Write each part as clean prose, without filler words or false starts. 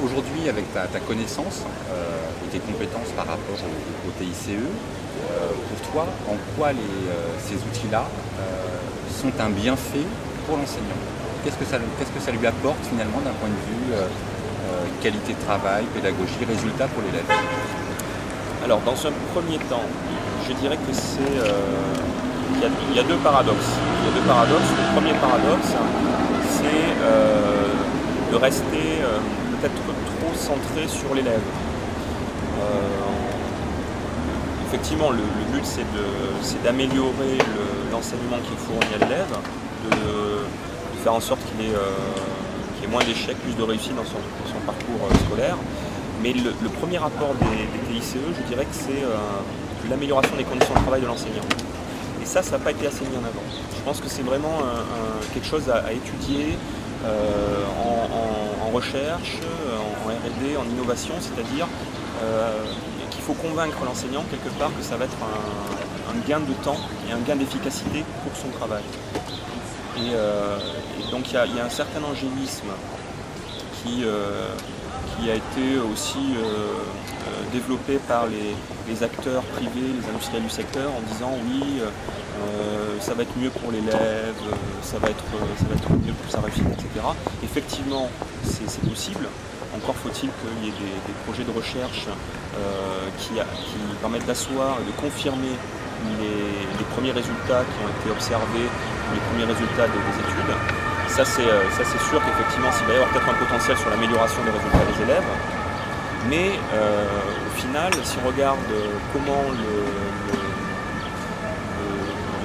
aujourd'hui, avec ta connaissance et tes compétences par rapport au TICE, pour toi, en quoi ces outils-là sont un bienfait pour l'enseignant? Qu'est-ce que ça lui apporte finalement d'un point de vue qualité de travail, pédagogie, résultat pour l'élève? Alors, dans un premier temps, je dirais que il y a deux paradoxes. Le premier paradoxe, c'est de rester peut-être trop centré sur l'élève. Effectivement, le but c'est d'améliorer l'enseignement qui est fourni à l'élève, de faire en sorte qu'il ait moins d'échecs, plus de réussite dans son parcours scolaire. Mais le premier rapport des TICE, je dirais que c'est l'amélioration des conditions de travail de l'enseignant. Et ça n'a pas été assez mis en avant. Je pense que c'est vraiment quelque chose à étudier en recherche, en R&D, en innovation, c'est-à-dire qu'il faut convaincre l'enseignant quelque part que ça va être un gain de temps et un gain d'efficacité pour son travail. Et donc il y a un certain angélisme qui a été aussi développé par les acteurs privés, les industriels du secteur, en disant oui, ça va être mieux pour l'élève, ça va être mieux pour sa réussite, etc. Effectivement, c'est possible. Encore faut-il qu'il y ait des projets de recherche qui permettent d'asseoir et de confirmer les premiers résultats qui ont été observés, les premiers résultats des études. Ça c'est sûr qu'effectivement il va y avoir peut-être un potentiel sur l'amélioration des résultats des élèves, mais au final, si on regarde comment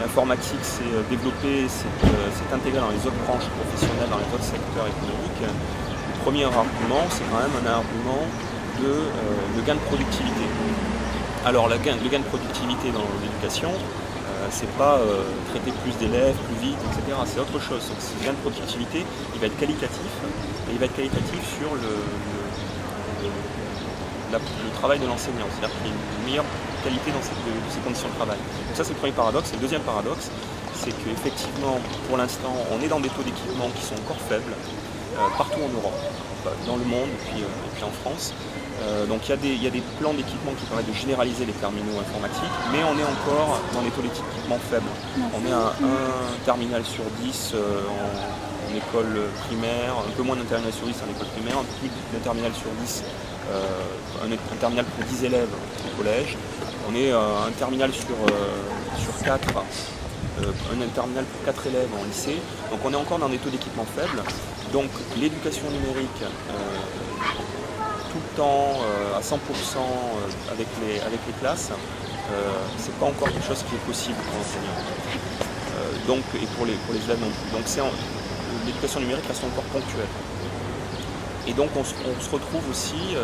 l'informatique s'est développée, s'est intégrée dans les autres branches professionnelles, dans les autres secteurs économiques, le premier argument, c'est quand même un argument de gain de productivité. Alors le gain de productivité dans l'éducation, c'est pas traiter plus d'élèves, plus vite, etc. C'est autre chose. Donc, ce gain de productivité, il va être qualitatif, et il va être qualitatif sur le travail de l'enseignant. C'est-à-dire qu'il y a une meilleure qualité dans ses conditions de travail. Donc ça, c'est le premier paradoxe. Et le deuxième paradoxe, c'est qu'effectivement, pour l'instant, on est dans des taux d'équipement qui sont encore faibles, partout en Europe, dans le monde et puis en France. Donc il y a des plans d'équipement qui permettent de généraliser les terminaux informatiques, mais on est encore dans des taux d'équipement faibles. On est à un terminal sur 10 en école primaire, un peu moins d'un terminal sur 10 en école primaire, plus d'un terminal sur 10, un terminal pour 10 élèves au collège. On est un terminal sur 4, un terminal pour 4 élèves en lycée. Donc on est encore dans des taux d'équipement faibles. Donc l'éducation numérique tout le temps, à 100% avec les classes, c'est pas encore quelque chose qui est possible pour l'enseignant. Et pour les élèves non plus. Donc l'éducation numérique reste encore ponctuelle. Et donc on se retrouve aussi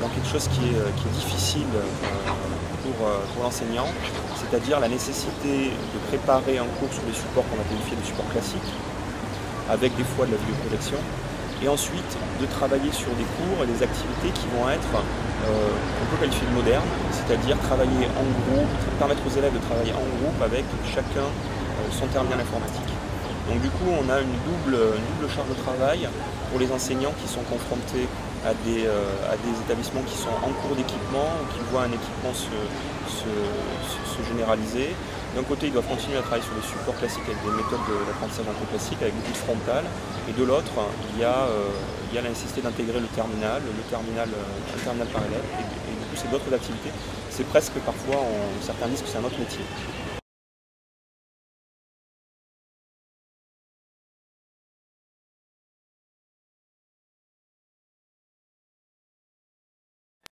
dans quelque chose qui est difficile pour l'enseignant, c'est-à-dire la nécessité de préparer un cours sur des supports qu'on a qualifiés de supports classiques, avec des fois de la vidéoprojection, et ensuite de travailler sur des cours et des activités qui vont être, on peut qualifier de modernes, c'est-à-dire travailler en groupe, permettre aux élèves de travailler en groupe avec chacun son terminal informatique. Donc du coup, on a une double charge de travail pour les enseignants qui sont confrontés à des établissements qui sont en cours d'équipement, qui voient un équipement se généraliser. D'un côté, ils doivent continuer à travailler sur des supports classiques avec des méthodes d'apprentissage un peu classiques, avec beaucoup de frontal. Et de l'autre, il y a la nécessité d'intégrer un terminal par élève. Et du coup, c'est d'autres activités. C'est presque parfois, certains disent que c'est un autre métier.